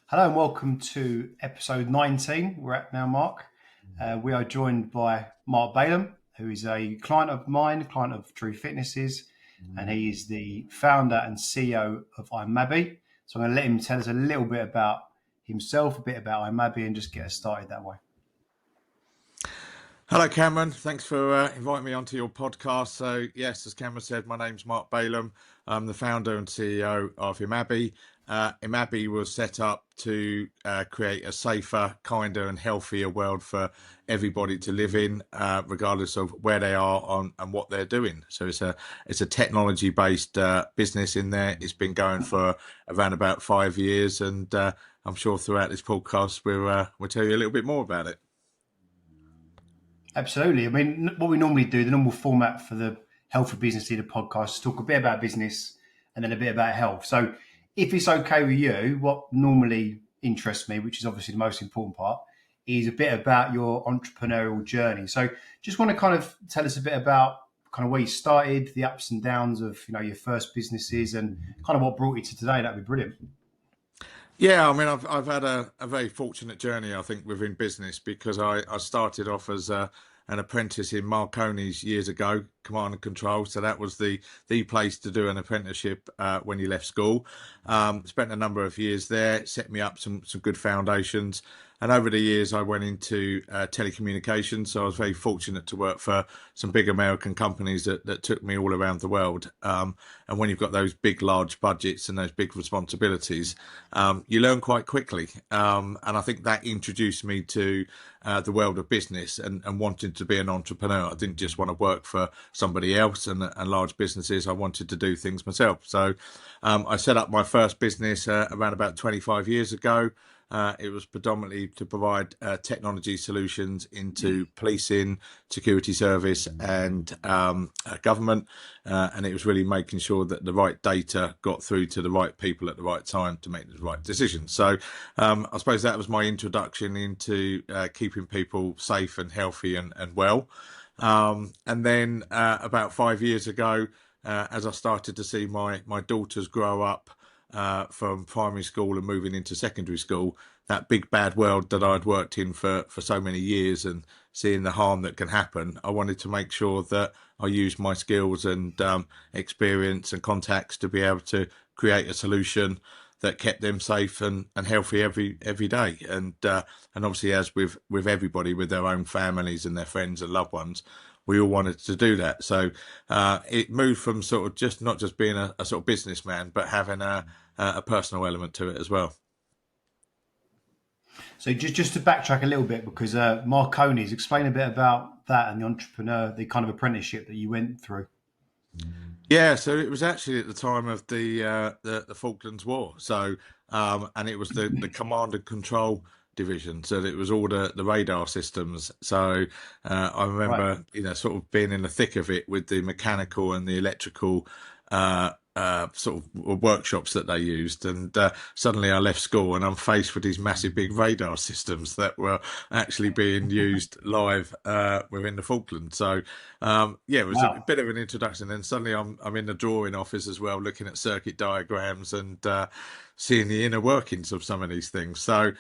Hello and welcome to episode 19. We're at now, Mark. We are joined by Mark Balaam, who is a client of mine, client of True Fitnesses, and he is the founder and CEO of Imabi. So I'm going to let him tell us a little bit about himself, a bit about Imabi, and just get us started that way. Hello, Cameron. Thanks for inviting me onto your podcast. So, yes, as Cameron said, my name's Mark Balaam. I'm the founder and CEO of Imabi. Imabi was set up to create a safer, kinder and healthier world for everybody to live in, regardless of where they are and what they're doing. So it's a technology-based business in there. It's been going for around about 5 years, and I'm sure throughout this podcast we'll tell you a little bit more about it. Absolutely. I mean, what we normally do, the normal format for the Health for Business Leader podcast is talk a bit about business and then a bit about health. So if it's okay with you, what normally interests me, which is obviously the most important part, is a bit about your entrepreneurial journey. So just want to kind of tell us a bit about kind of where you started, the ups and downs of, your first businesses and kind of what brought you to today. That'd be brilliant. Yeah, I mean, I've had a very fortunate journey, I think, within business because I started off as an apprentice in Marconi's years ago, command and control. So that was the place to do an apprenticeship when you left school. Spent a number of years there, set me up some good foundations. And over the years, I went into telecommunications. So I was very fortunate to work for some big American companies that took me all around the world. And when you've got those big, large budgets and those big responsibilities, you learn quite quickly. And I think that introduced me to the world of business and wanting to be an entrepreneur. I didn't just want to work for somebody else and large businesses. I wanted to do things myself. So I set up my first business around about 25 years ago. It was predominantly to provide technology solutions into policing, security service and government. And it was really making sure that the right data got through to the right people at the right time to make the right decisions. So I suppose that was my introduction into keeping people safe and healthy and well. And then about 5 years ago, as I started to see my daughters grow up, from primary school and moving into secondary school, that big bad world that I'd worked in for so many years and seeing the harm that can happen, I wanted to make sure that I used my skills and experience and contacts to be able to create a solution that kept them safe and healthy every day. And obviously, as with everybody, with their own families and their friends and loved ones, we all wanted to do that. So it moved from sort of just not just being a sort of businessman, but having a personal element to it as well. So just to backtrack a little bit, because Marconi's, explain a bit about that and the entrepreneur, the kind of apprenticeship that you went through. Yeah, so it was actually at the time of the Falklands War. So and it was the command and control division, so that it was all the radar systems. So I remember, sort of being in the thick of it with the mechanical and the electrical sort of workshops that they used, and suddenly I left school and I'm faced with these massive big radar systems that were actually being used live within the Falklands. So it was a bit of an introduction. Then suddenly I'm in the drawing office as well, looking at circuit diagrams and seeing the inner workings of some of these things. So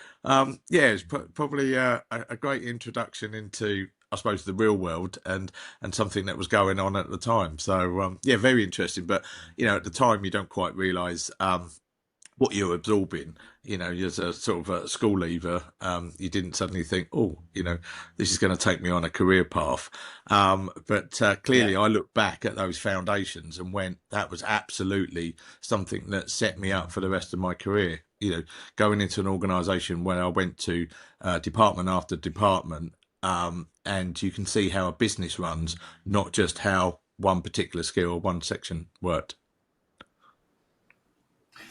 it's probably a great introduction into, I suppose, the real world and something that was going on at the time. So very interesting. But at the time you don't quite realise what you're absorbing. As a sort of a school leaver, you didn't suddenly think, this is going to take me on a career path. But clearly, I look back at those foundations and went, that was absolutely something that set me up for the rest of my career. Going into an organisation where I went to department after department. And you can see how a business runs, not just how one particular skill or one section worked.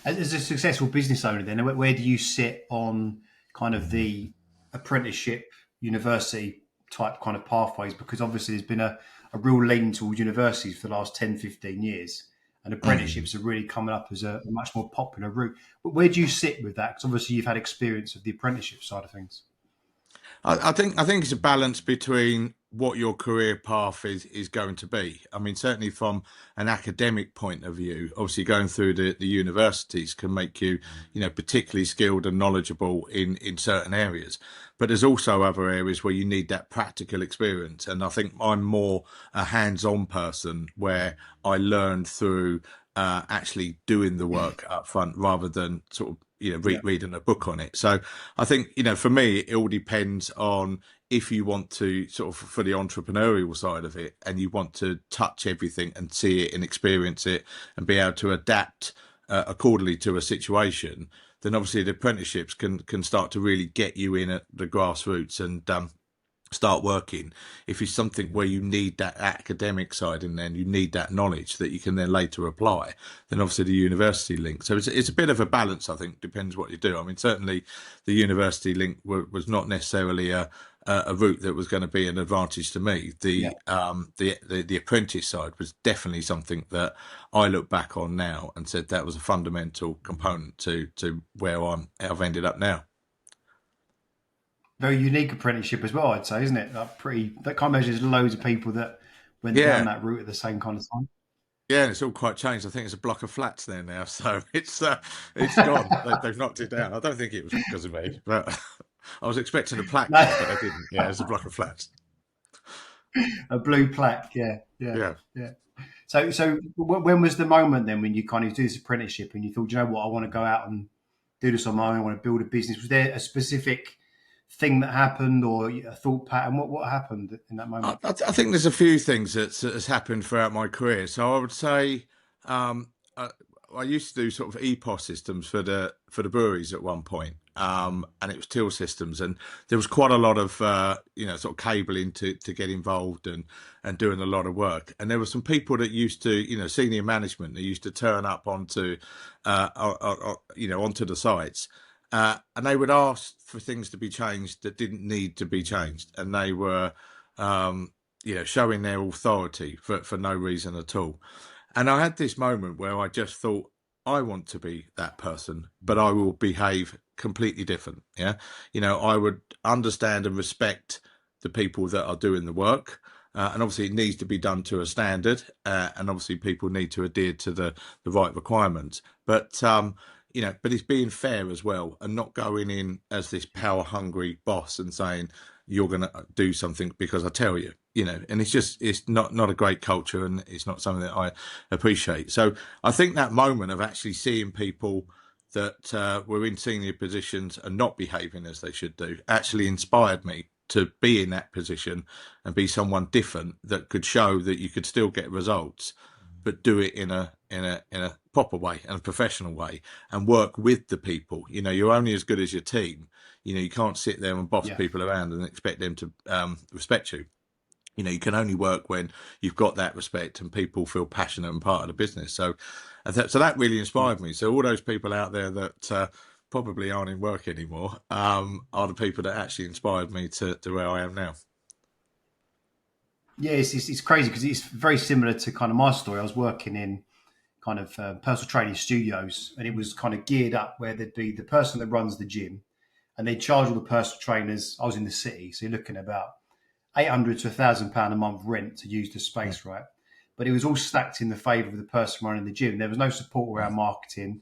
As a successful business owner, then, where do you sit on kind of the apprenticeship, university type kind of pathways? Because obviously there's been a real lean towards universities for the last 10, 15 years. And apprenticeships are really coming up as a much more popular route. But where do you sit with that? Because obviously you've had experience of the apprenticeship side of things. I think it's a balance between what your career path is going to be. I mean, certainly from an academic point of view, obviously going through the universities can make you, particularly skilled and knowledgeable in certain areas. But there's also other areas where you need that practical experience. And I think I'm more a hands-on person where I learned through actually doing the work up front rather than sort of reading a book on it. So I think for me it all depends on if you want to sort of for the entrepreneurial side of it and you want to touch everything and see it and experience it and be able to adapt accordingly to a situation, then obviously the apprenticeships can start to really get you in at the grassroots and start working. If it's something where you need that academic side and then you need that knowledge that you can then later apply, then obviously the university link. So it's a bit of a balance, I think, depends what you do. I mean, certainly the university link was not necessarily a route that was going to be an advantage to me. The apprentice side was definitely something that I look back on now and said that was a fundamental component to where I've ended up now. Very unique apprenticeship as well, I'd say, isn't it? That can't imagine there's loads of people that went down that route at the same kind of time. Yeah, and it's all quite changed. I think it's a block of flats there now, so it's gone. They've knocked it down. I don't think it was because of me, but I was expecting a plaque, but I didn't. Yeah, it's a block of flats. A blue plaque, yeah. So when was the moment then when you kind of do this apprenticeship and you thought, you know what, I want to go out and do this on my own, I want to build a business? Was there a specific thing that happened or a thought pattern? What happened in that moment? I think there's a few things that's happened throughout my career. So I would say I used to do sort of EPOS systems for the breweries at one point, and it was till systems, and there was quite a lot of sort of cabling to get involved and doing a lot of work. And there were some people that used to senior management that used to turn up onto onto the sites. And they would ask for things to be changed that didn't need to be changed, and they were, showing their authority for no reason at all. And I had this moment where I just thought, I want to be that person, but I will behave completely different. Yeah, I would understand and respect the people that are doing the work, and obviously it needs to be done to a standard, and obviously people need to adhere to the right requirements, but but it's being fair as well and not going in as this power hungry boss and saying you're going to do something because I tell you, and it's not a great culture and it's not something that I appreciate. So I think that moment of actually seeing people that were in senior positions and not behaving as they should do actually inspired me to be in that position and be someone different that could show that you could still get results, but do it in a proper way and a professional way and work with the people. You're only as good as your team. You can't sit there and boss people around and expect them to respect you. You can only work when you've got that respect and people feel passionate and part of the business. So that really inspired me. So all those people out there that probably aren't in work anymore are the people that actually inspired me to where I am now. Yeah, it's crazy because it's very similar to kind of my story. I was working in kind of personal training studios, and it was kind of geared up where there'd be the person that runs the gym, and they'd charge all the personal trainers. I was in the city, so you're looking at about £800 to £1,000 a month rent to use the space, right? But it was all stacked in the favour of the person running the gym. There was no support around marketing,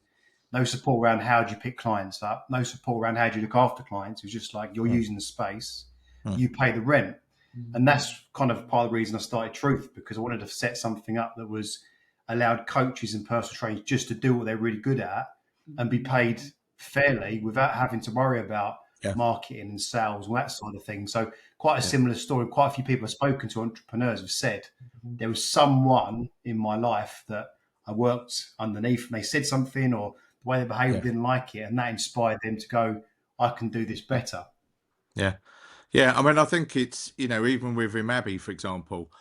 no support around how do you pick clients up, no support around how do you look after clients. It was just like you're using the space, you pay the rent. And that's kind of part of the reason I started Truth, because I wanted to set something up that was allowed coaches and personal trainers just to do what they're really good at and be paid fairly without having to worry about marketing and sales and that sort of thing. So quite a similar story. Quite a few people I've spoken to, entrepreneurs, have said there was someone in my life that I worked underneath and they said something or the way they behaved didn't like it, and that inspired them to go, I can do this better. Yeah. Yeah, I mean, I think it's, even with Imabi, for example,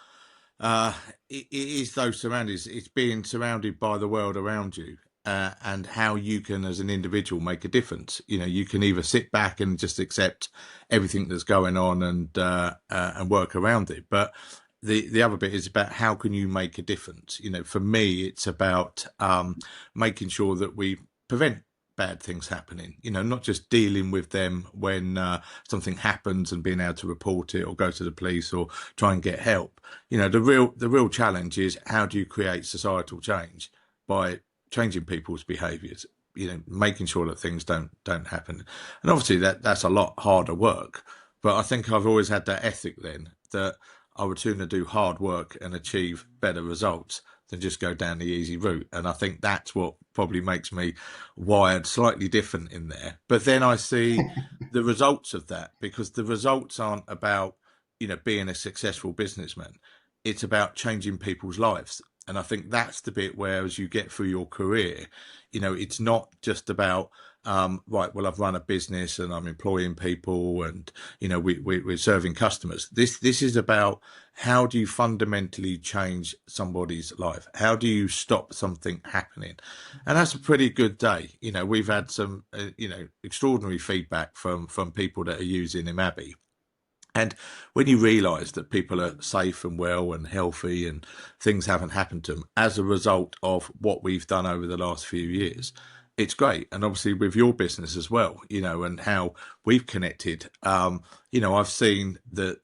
it is those surroundings. It's being surrounded by the world around you and how you can, as an individual, make a difference. You can either sit back and just accept everything that's going on and work around it. But the other bit is about how can you make a difference? For me, it's about making sure that we prevent bad things happening, not just dealing with them when something happens and being able to report it or go to the police or try and get help. The real challenge is, how do you create societal change by changing people's behaviours, making sure that things don't happen. And obviously that's a lot harder work, but I think I've always had that ethic then, that I would sooner do hard work and achieve better results than just go down the easy route. And I think that's what probably makes me wired slightly different in there. But then I see the results of that, because the results aren't about, being a successful businessman. It's about changing people's lives. And I think that's the bit where, as you get through your career, it's not just about, right, well, I've run a business and I'm employing people and, we're serving customers. This is about, how do you fundamentally change somebody's life? How do you stop something happening? And that's a pretty good day. We've had some, extraordinary feedback from people that are using Imabi. And when you realise that people are safe and well and healthy and things haven't happened to them as a result of what we've done over the last few years, it's great. And obviously with your business as well, and how we've connected, I've seen the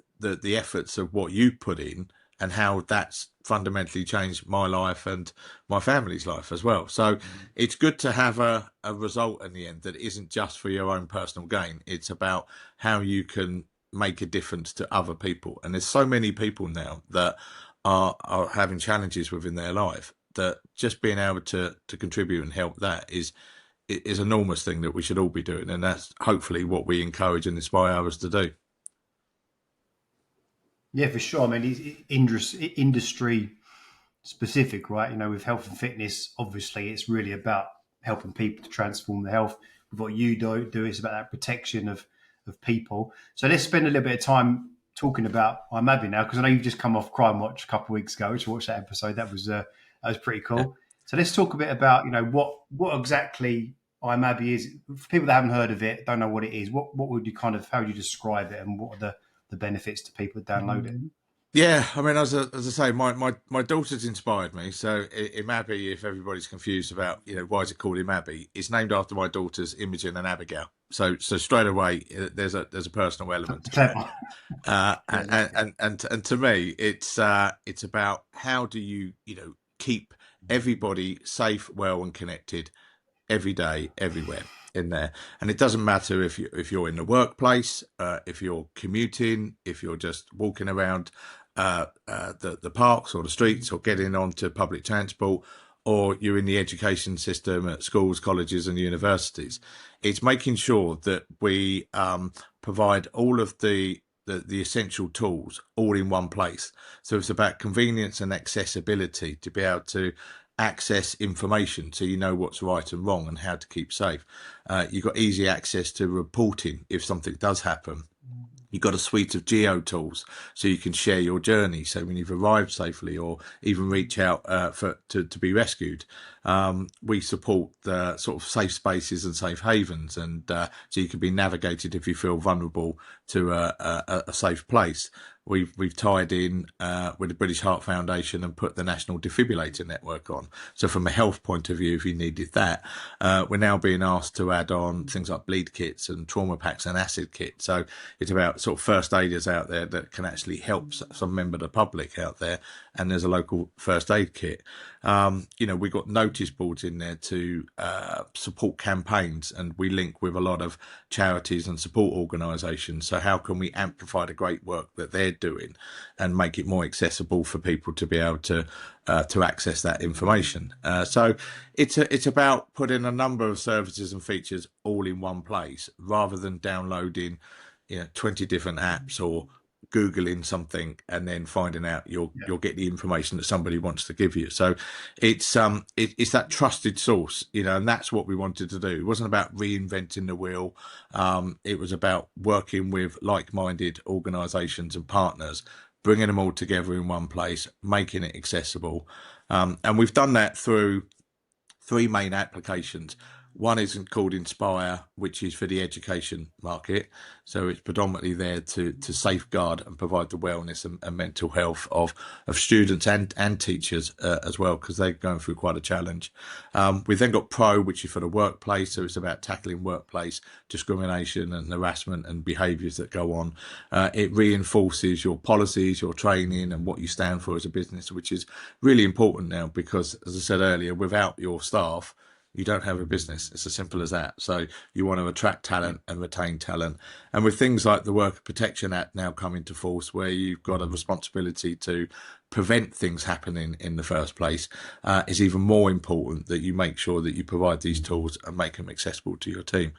efforts of what you put in and how that's fundamentally changed my life and my family's life as well. So it's good to have a result in the end that isn't just for your own personal gain. It's about how you can make a difference to other people. And there's so many people now that are having challenges within their life, that just being able to contribute and help, that is an enormous thing that we should all be doing. And that's hopefully what we encourage and inspire others to do. Yeah, for sure. I mean, it's industry specific, right? With health and fitness, obviously, it's really about helping people to transform their health. With what you do, it's about that protection of people. So let's spend a little bit of time talking about Imabi now, because I know you've just come off Crime Watch a couple of weeks ago. Which watched that episode. That was pretty cool. Yeah. So let's talk a bit about what exactly Imabi is. For people that haven't heard of it, don't know what it is. What would you how would you describe it, and what are the benefits to people that download it? Yeah, I mean, as I say, my daughter's inspired me. So Imabi, if everybody's confused about, why is it called Imabi, it's named after my daughters Imogen and Abigail. So straight away, there's a personal element to that. And to me, it's about, how do you keep everybody safe, well, and connected every day, everywhere in there. And it doesn't matter if you're in the workplace, if you're commuting, if you're just walking around the parks or the streets, or getting onto public transport, or you're in the education system at schools, colleges and universities. It's making sure that we provide all of the essential tools all in one place. So it's about convenience and accessibility, to be able to access information so you know what's right and wrong and how to keep safe. You've got easy access to reporting if something does happen. You've got a suite of geo tools so you can share your journey. So when you've arrived safely, or even reach out to be rescued, we support the sort of safe spaces and safe havens, and so you can be navigated if you feel vulnerable to a safe place. We've tied in with the British Heart Foundation and put the National Defibrillator Network on. So from a health point of view, if you needed that, we're now being asked to add on things like bleed kits and trauma packs and acid kits. So it's about sort of first aiders out there that can actually help some member of the public out there. And there's a local first aid kit. We've got notice boards in there to support campaigns, and we link with a lot of charities and support organisations. So how can we amplify the great work that they're doing and make it more accessible for people to be able to access that information? So it's about putting a number of services and features all in one place, rather than downloading 20 different apps, or Googling something and then finding out you'll get the information that somebody wants to give you. So it's that trusted source, and that's what we wanted to do. It wasn't about reinventing the wheel. It was about working with like-minded organizations and partners, bringing them all together in one place, making it accessible. And we've done that through 3 main applications. One isn't called Inspire, which is for the education market. So it's predominantly there to safeguard and provide the wellness and mental health of students and teachers as well, because they're going through quite a challenge. We've then got Pro, which is for the workplace. So it's about tackling workplace discrimination and harassment and behaviours that go on. It reinforces your policies, your training, and what you stand for as a business, which is really important now because, as I said earlier, without your staff, you don't have a business. It's as simple as that. So you want to attract talent and retain talent. And with things like the Worker Protection Act now coming to force, where you've got a responsibility to prevent things happening in the first place, is even more important that you make sure that you provide these tools and make them accessible to your team.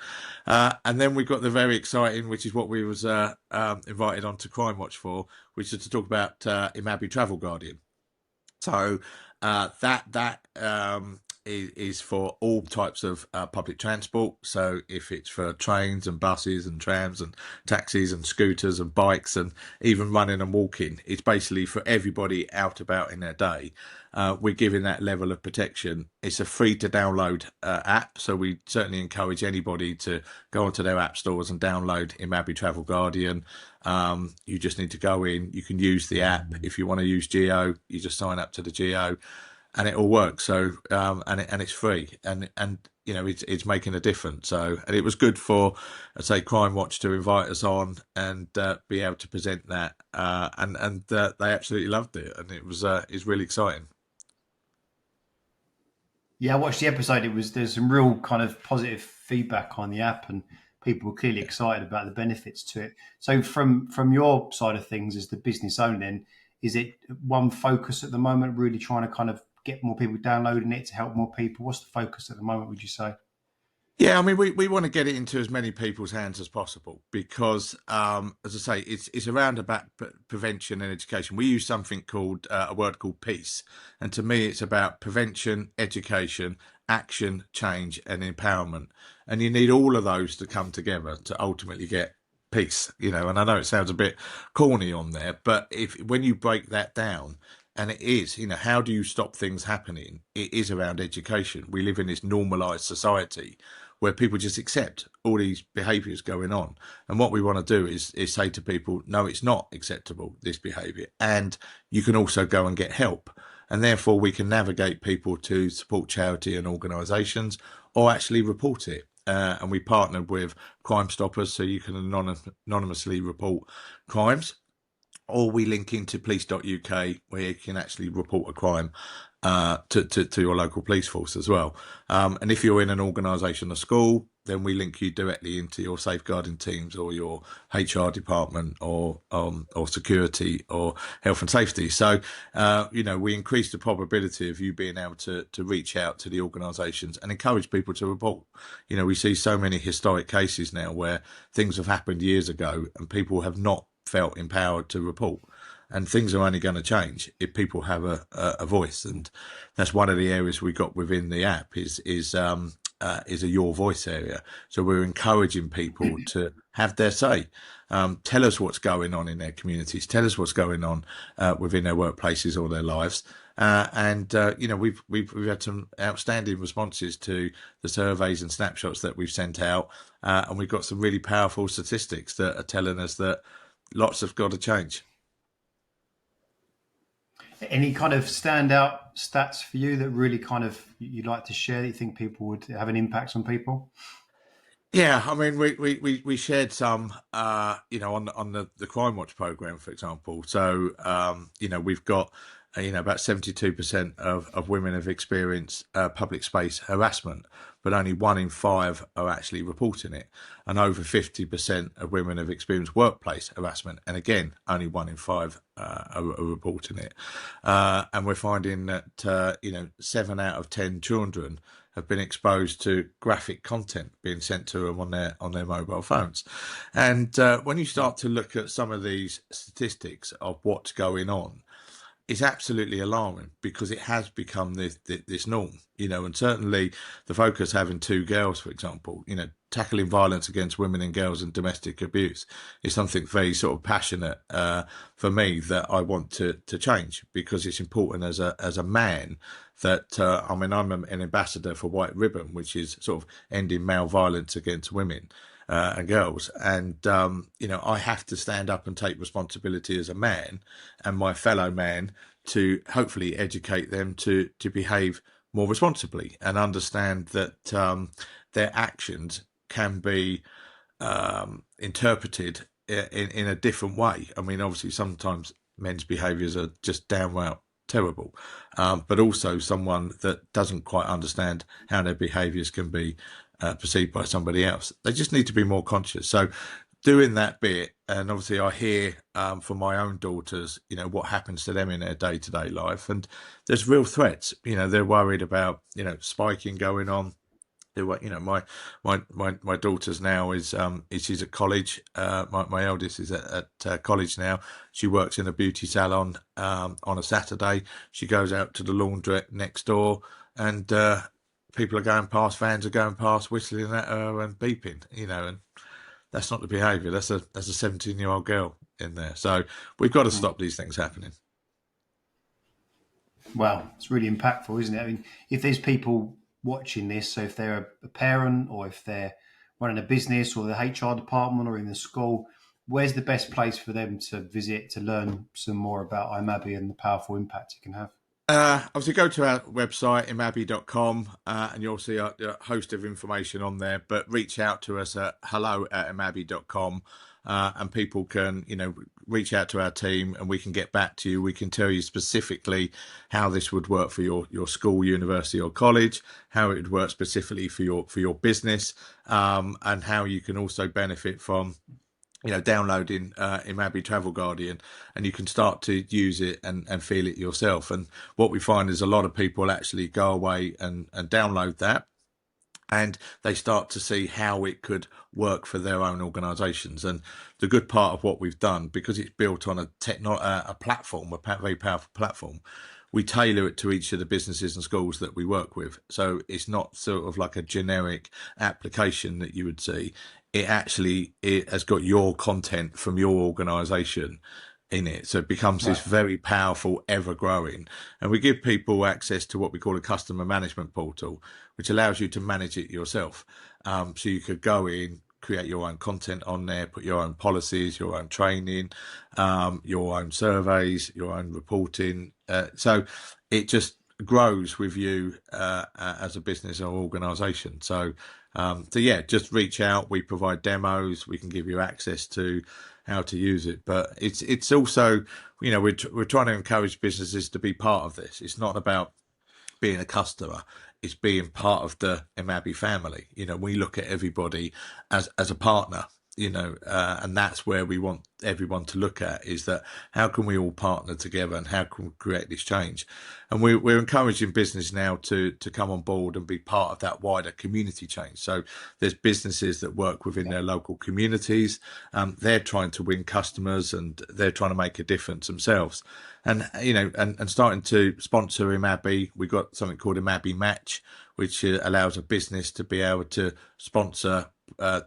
And then we've got the very exciting, which is what we was invited on to Crime Watch for, which is to talk about Imabi Travel Guardian. So that is for all types of public transport. So if it's for trains and buses and trams and taxis and scooters and bikes and even running and walking, it's basically for everybody out about in their day. We're giving that level of protection. It's a free to download app, so we certainly encourage anybody to go onto their app stores and download Imabi Travel Guardian. You just need to go in. You can use the app. If you want to use Geo, you just sign up to the Geo, and it all works. So and it's free, and you know it's making a difference. So, and it was good for, I'd say, Crime Watch to invite us on and be able to present that, and they absolutely loved it, and it's really exciting. Yeah, I watched the episode. There's some real kind of positive feedback on the app, and people were clearly excited about the benefits to it. So from your side of things as the business owner, then, is it one focus at the moment, really trying to kind of get more people downloading it to help more people? What's the focus at the moment, would you say? Yeah, I mean, we want to get it into as many people's hands as possible because, as I say, it's around about prevention and education. We use something called a word called peace, and to me, it's about prevention, education, action, change, and empowerment. And you need all of those to come together to ultimately get peace. You know, and I know it sounds a bit corny on there, but when you break that down. And it is, you know, how do you stop things happening? It is around education. We live in this normalized society where people just accept all these behaviors going on. And what we want to do is say to people, no, it's not acceptable, this behavior. And you can also go and get help. And therefore we can navigate people to support charity and organisations or actually report it. And we partnered with Crime Stoppers, so you can anonymously report crimes. Or we link into police.uk where you can actually report a crime to your local police force as well. And if you're in an organisation or school, then we link you directly into your safeguarding teams or your HR department or security or health and safety. So, you know, we increase the probability of you being able to reach out to the organisations and encourage people to report. You know, we see so many historic cases now where things have happened years ago and people have not felt empowered to report, and things are only going to change if people have a voice. And that's one of the areas we got within the app is a your voice area. So we're encouraging people to have their say, tell us what's going on in their communities, tell us what's going on within their workplaces or their lives. You know, we've had some outstanding responses to the surveys and snapshots that we've sent out, and we've got some really powerful statistics that are telling us that lots have got to change. Any kind of standout stats for you that really kind of you'd like to share that you think people would have an impact on people? Yeah, I mean, we shared some, you know, on the Crime Watch program, for example. So, you know, we've got, you know, about 72% of women have experienced public space harassment, but only 1 in 5 are actually reporting it. And over 50% of women have experienced workplace harassment. And again, only 1 in 5 are reporting it. And we're finding that, you know, 7 out of 10 children have been exposed to graphic content being sent to them on their mobile phones. And when you start to look at some of these statistics of what's going on, it's absolutely alarming because it has become this norm, you know, and certainly the focus having 2 girls, for example, you know, tackling violence against women and girls and domestic abuse is something very sort of passionate for me that I want to change, because it's important as a man that I mean, I'm an ambassador for White Ribbon, which is sort of ending male violence against women and girls, and I have to stand up and take responsibility as a man and my fellow man to hopefully educate them to behave more responsibly and understand that their actions can be interpreted in a different way. I mean, obviously, sometimes men's behaviours are just downright terrible, but also someone that doesn't quite understand how their behaviours can be perceived by somebody else. They just need to be more conscious. So doing that bit, and obviously I hear from my own daughters, what happens to them in their day-to-day life, and there's real threats. They're worried about spiking going on. My daughter's now is she's at college. My eldest is at college now. She works in a beauty salon on a Saturday. She goes out to the laundrette next door, and people are going past, fans are going past, whistling at her and beeping. And that's not the behaviour. That's a 17-year-old girl in there. So we've got to stop these things happening. Wow, it's really impactful, isn't it? I mean, if there's people watching this, so if they're a parent or if they're running a business or the HR department or in the school, where's the best place for them to visit to learn some more about Imabi and the powerful impact it can have? Obviously, go to our website, imabi.com, and you'll see a host of information on there. But reach out to us at hello@imabi.com, and people can, reach out to our team, and we can get back to you. We can tell you specifically how this would work for your school, university, or college, how it would work specifically for your business, and how you can also benefit from downloading Imabi Travel Guardian, and you can start to use it and feel it yourself. And what we find is a lot of people actually go away and download that, and they start to see how it could work for their own organisations. And the good part of what we've done, because it's built on a platform, a very powerful platform, we tailor it to each of the businesses and schools that we work with. So it's not sort of like a generic application that you would see. It has got your content from your organisation in it. So it becomes this very powerful, ever growing. And we give people access to what we call a customer management portal, which allows you to manage it yourself. So you could go in, create your own content on there, put your own policies, your own training, your own surveys, your own reporting. So it just grows with you as a business or organisation. So yeah, just reach out. We provide demos. We can give you access to how to use it. But it's also, we're trying to encourage businesses to be part of this. It's not about being a customer. It's being part of the Imabi family. We look at everybody as a partner. And that's where we want everyone to look at, is that how can we all partner together and how can we create this change? And we're encouraging business now to come on board and be part of that wider community change. So there's businesses that work within their local communities. They're trying to win customers and they're trying to make a difference themselves. And, and starting to sponsor Imabi, we've got something called Imabi Match, which allows a business to be able to sponsor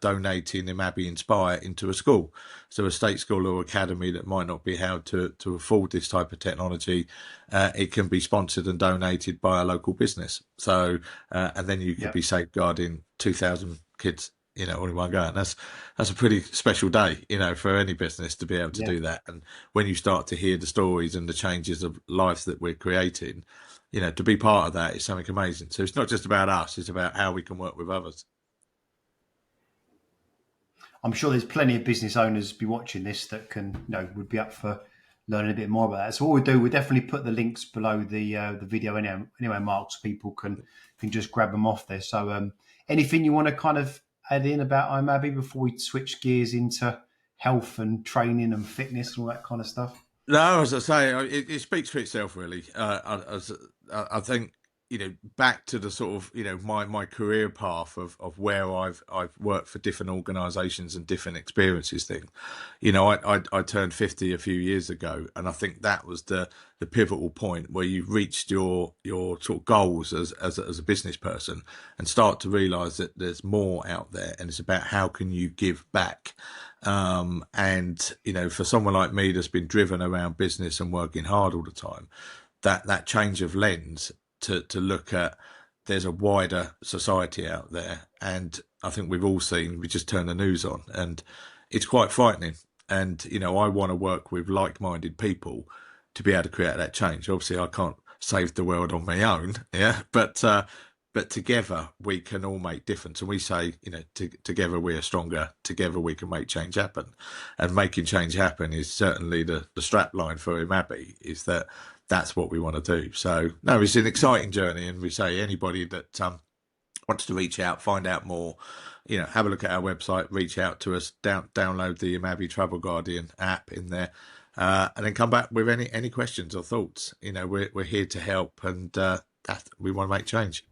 donating Imabi Inspire into a school. So a state school or academy that might not be able to afford this type of technology, it can be sponsored and donated by a local business. So and then you could be safeguarding 2,000 kids, all in one go. And that's a pretty special day, for any business to be able to do that. And when you start to hear the stories and the changes of lives that we're creating, to be part of that is something amazing. So it's not just about us, it's about how we can work with others. I'm sure there's plenty of business owners be watching this that can, would be up for learning a bit more about that. So what we'll definitely put the links below the video anyway, Mark, so people can just grab them off there. So anything you want to kind of add in about Imabi before we switch gears into health and training and fitness and all that kind of stuff? No, as I say, it speaks for itself, really. I think back to the sort of, my career path of where I've worked for different organisations and different experiences thing. I turned 50 a few years ago, and I think that was the pivotal point where you reached your sort of goals as a business person, and start to realise that there's more out there, and it's about how can you give back. And for someone like me that's been driven around business and working hard all the time, that change of lens to look at, there's a wider society out there, and I think we just turn the news on, and it's quite frightening. And I want to work with like-minded people to be able to create that change. Obviously, I can't save the world on my own, yeah, but together we can all make difference. And we say, together we are stronger. Together we can make change happen. And making change happen is certainly the strap line for Imabi, is that's what we want to do. So no, it's an exciting journey, and we say anybody that wants to reach out, find out more, have a look at our website, reach out to us, download the Imabi Travel Guardian app in there, and then come back with any questions or thoughts. We're here to help, and we want to make change.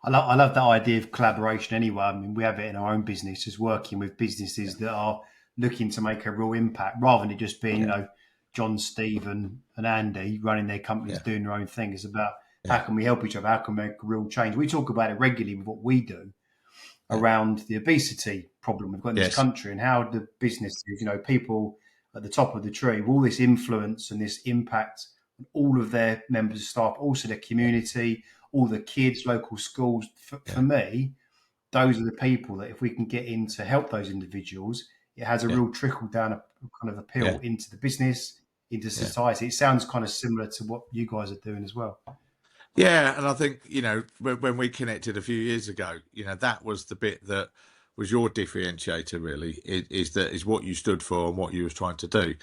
I love that idea of collaboration anyway. I mean, we have it in our own business, just working with businesses that are looking to make a real impact, rather than it just being, John, Steve and Andy running their companies, doing their own thing. It's about how can we help each other? How can we make a real change? We talk about it regularly with what we do around the obesity problem we've got in this country, and how the businesses, people at the top of the tree, with all this influence and this impact on all of their members of staff, also their community, all the kids, local schools. For me, those are the people that if we can get in to help those individuals, it has a real trickle down kind of appeal into the business, into society. It sounds kind of similar to what you guys are doing as well. Yeah, and I think, when we connected a few years ago, that was the bit that was your differentiator, really, is what you stood for and what you was trying to do.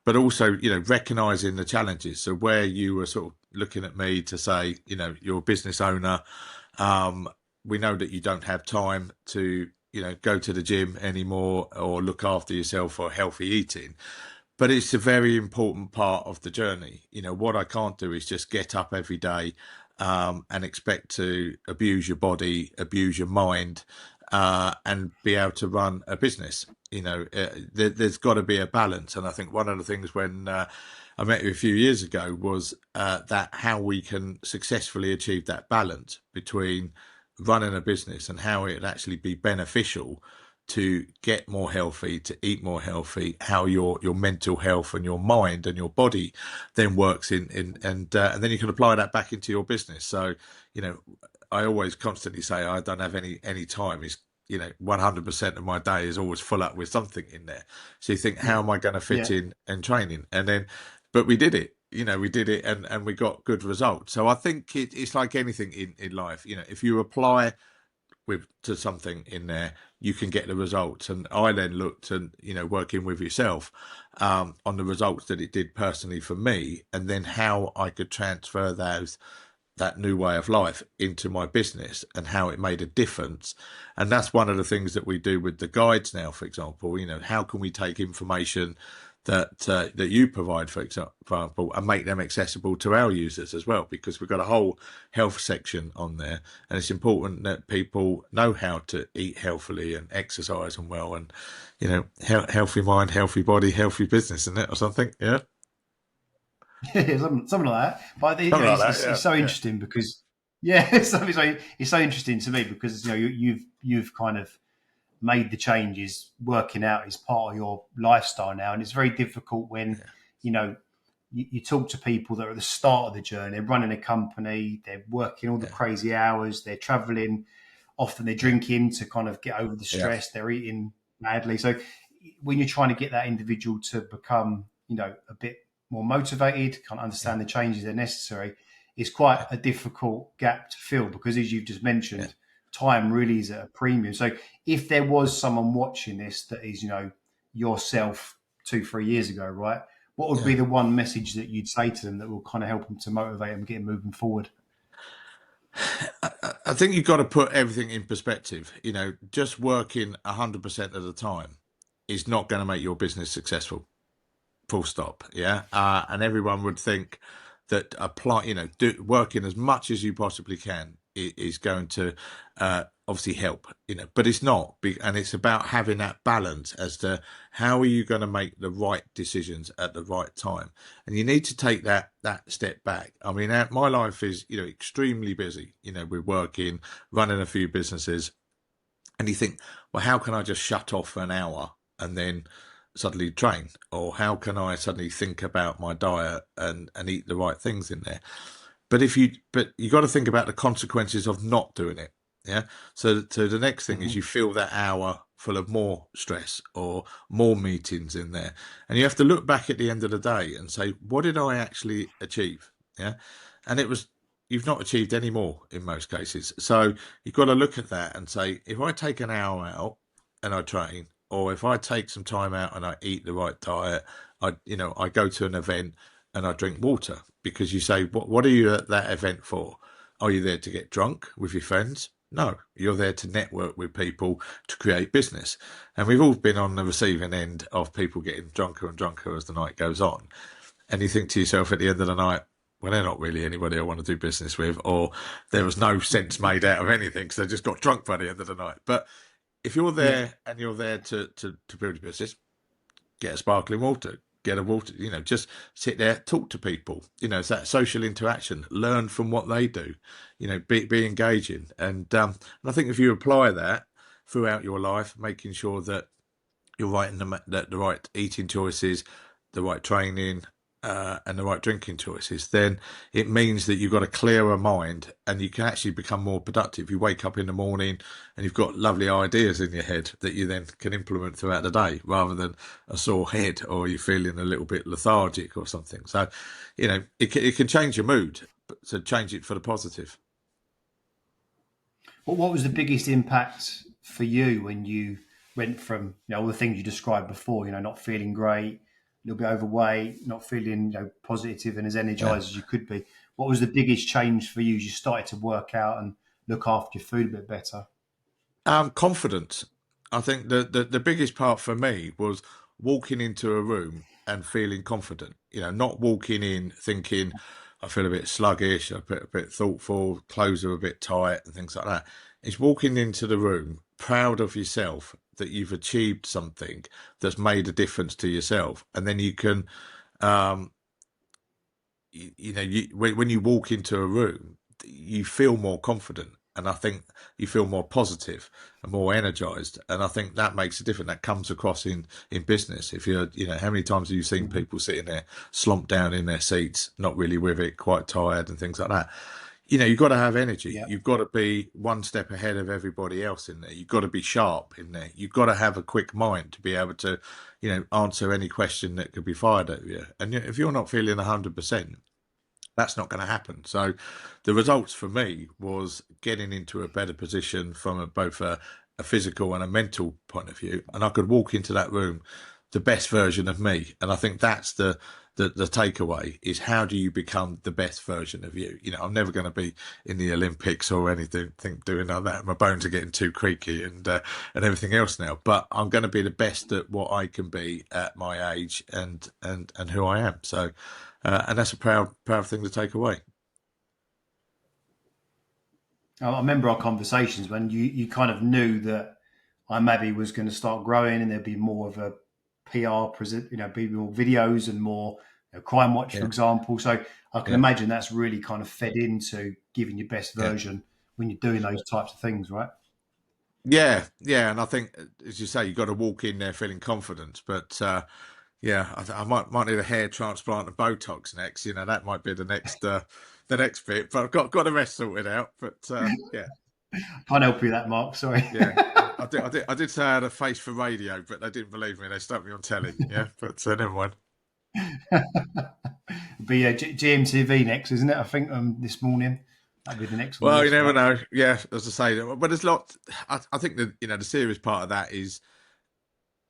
But also, recognising the challenges. So where you were sort of looking at me to say, you're a business owner, we know that you don't have time to, go to the gym anymore or look after yourself or healthy eating. But it's a very important part of the journey. What I can't do is just get up every day and expect to abuse your body, abuse your mind, and be able to run a business. There's got to be a balance. And I think one of the things when I met you a few years ago was that how we can successfully achieve that balance between running a business and how it actually be beneficial to get more healthy, to eat more healthy, how your mental health and your mind and your body then works and then you can apply that back into your business. So, I always constantly say I don't have any time. Is 100% of my day is always full up with something in there. So you think, how am I going to fit in and training? And then, but we did it. We did it and we got good results. So I think it's like anything in life. If you apply to something in there, you can get the results. And I then looked and working with yourself on the results that it did personally for me, and then how I could transfer that new way of life into my business and how it made a difference. And that's one of the things that we do with the guides now, for example. How can we take information that you provide, for example, and make them accessible to our users as well, because we've got a whole health section on there, and it's important that people know how to eat healthily and exercise and well, and healthy mind, healthy body, healthy business, isn't it, or something? Yeah. Something like that. But it's so interesting because it's so interesting to me because you've kind of made the changes. Working out is part of your lifestyle now, and it's very difficult when you talk to people that are at the start of the journey. They're running a company, they're working all the crazy hours, they're traveling, often they're drinking to kind of get over the stress, they're eating badly. So when you're trying to get that individual to become a bit more motivated, can't understand the changes that are necessary, it's quite a difficult gap to fill, because as you've just mentioned, time really is at a premium. So if there was someone watching this that is, yourself 2-3 years ago, right, what would be the one message that you'd say to them that will kind of help them to motivate them, get moving forward? I think you've got to put everything in perspective. Just working 100% of the time is not going to make your business successful. Full stop. Yeah. And everyone would think that apply, working as much as you possibly can is going to obviously help, but it's not. And it's about having that balance as to how are you going to make the right decisions at the right time. And you need to take that step back. I mean, my life is, extremely busy, with working, running a few businesses. And you think, well, how can I just shut off for an hour and then suddenly train? Or how can I suddenly think about my diet and eat the right things in there? But you got to think about the consequences of not doing it. Yeah. So the next thing is you fill that hour full of more stress or more meetings in there. And you have to look back at the end of the day and say, what did I actually achieve? Yeah. And you've not achieved any more in most cases. So you've got to look at that and say, if I take an hour out and I train, or if I take some time out and I eat the right diet, I go to an event and I drink water, because you say, what are you at that event for? Are you there to get drunk with your friends? No, you're there to network with people to create business. And we've all been on the receiving end of people getting drunker and drunker as the night goes on. And you think to yourself at the end of the night, well, they're not really anybody I want to do business with, or there was no sense made out of anything because they just got drunk by the end of the night. But if you're there and you're there to build your business, get a sparkling water, get a water, just sit there, talk to people, it's that social interaction, learn from what they do, be engaging. And I think if you apply that throughout your life, making sure that you're right in the right eating choices, the right training, and the right drinking choices, then it means that you've got a clearer mind and you can actually become more productive. You wake up in the morning and you've got lovely ideas in your head that you then can implement throughout the day, rather than a sore head or you're feeling a little bit lethargic or something. So, it can change your mood, so change it for the positive. Well, what was the biggest impact for you when you went from all the things you described before, not feeling great, a little bit overweight, not feeling positive and as energized as you could be? What was the biggest change for you as you started to work out and look after your food a bit better? Confidence. I think the biggest part for me was walking into a room and feeling confident. Not walking in thinking I feel a bit sluggish, a bit thoughtful, clothes are a bit tight, and things like that. It's walking into the room proud of yourself that you've achieved something that's made a difference to yourself, and then you can, when you walk into a room, you feel more confident. And I think you feel more positive and more energized. And I think that makes a difference. That comes across in business. If you're, how many times have you seen people sitting there slumped down in their seats, not really with it, quite tired and things like that? You've got to have energy. Yeah. You've got to be one step ahead of everybody else in there. You've got to be sharp in there. You've got to have a quick mind to be able to, answer any question that could be fired at you. And if you're not feeling 100%, that's not going to happen. So the results for me was getting into a better position from both a physical and a mental point of view. And I could walk into that room the best version of me. And I think that's the takeaway, is how do you become the best version of you? I'm never going to be in the Olympics or anything doing like that. My bones are getting too creaky and everything else now. But I'm going to be the best at what I can be at my age and who I am. So, and that's a proud thing to take away. I remember our conversations when you kind of knew that Imabi was going to start growing and there'd be more of a PR present, be more videos and more Crime Watch, for example. So I can imagine that's really kind of fed into giving your best version when you're doing those types of things, right? Yeah, and I think, as you say, you've got to walk in there feeling confident. But I might need a hair transplant and Botox next. That might be the next bit. But I've got the rest sorted out. But yeah, Can't help you with that, Mark. Sorry. yeah. I did say I had a face for radio, but they didn't believe me. They stuck me on telly. Yeah, but never mind. Be GMTV next, isn't it? I think this morning that'd be the next one. Well, you never know. Yeah, as I say, but there's lots. I think that the serious part of that is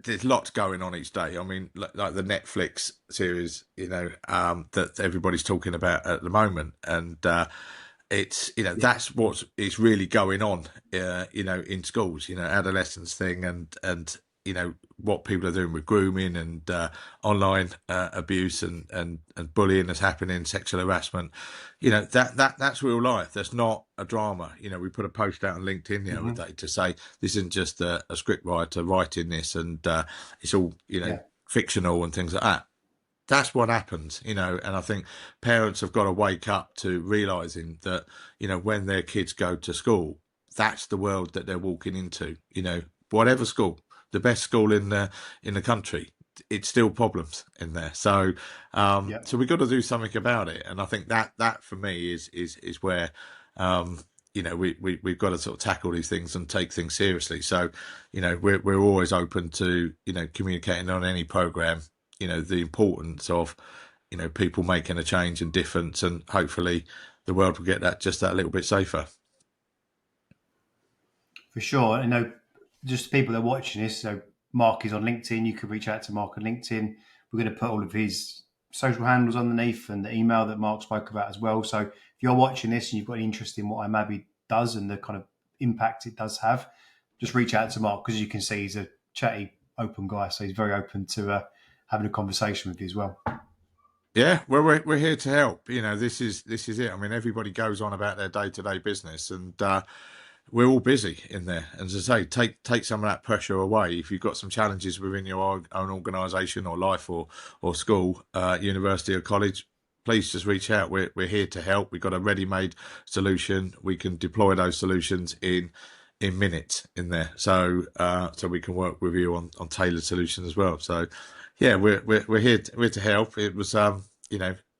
there's lots going on each day. I mean, like the Netflix series, that everybody's talking about at the moment, and it's that's what is really going on, in schools, adolescence thing, and what people are doing with grooming and online abuse and bullying that's happening, sexual harassment. That's real life. That's not a drama. We put a post out on LinkedIn the other day to say this isn't just a script writer writing this and it's all fictional and things like that. That's what happens, and I think parents have got to wake up to realizing that, when their kids go to school, that's the world that they're walking into. Whatever school, the best school in the country, it's still problems in there. So so we've got to do something about it. And I think that for me is where we've got to sort of tackle these things and take things seriously. So we're always open to communicating on any program. The importance of people making a change and difference, and hopefully the world will get just that little bit safer. For sure. I know just people that are watching this, so Mark is on LinkedIn. You can reach out to Mark on LinkedIn. We're going to put all of his social handles underneath and the email that Mark spoke about as well. So if you're watching this and you've got an interest in what Imabi does and the kind of impact it does have, just reach out to Mark, because you can see he's a chatty, open guy. So he's very open to having a conversation with you as well. Yeah, well, we're here to help. This is it. I mean, everybody goes on about their day-to-day business, and we're all busy in there. And as I say, take some of that pressure away. If you've got some challenges within your own organisation or life or school, university or college, please just reach out. We're here to help. We've got a ready-made solution. We can deploy those solutions in minutes in there. So we can work with you on tailored solutions as well. So yeah, we're here to help. It was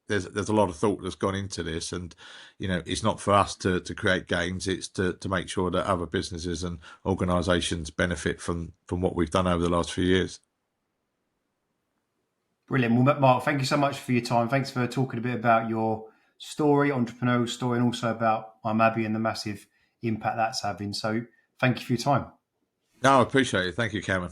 there's a lot of thought that's gone into this, and it's not for us to create gains. It's to make sure that other businesses and organisations benefit from what we've done over the last few years. Brilliant. Well, Mark, thank you so much for your time. Thanks for talking a bit about your story, entrepreneurial story, and also about Imabi and the massive impact that's having. So thank you for your time. No, I appreciate it. Thank you, Cameron.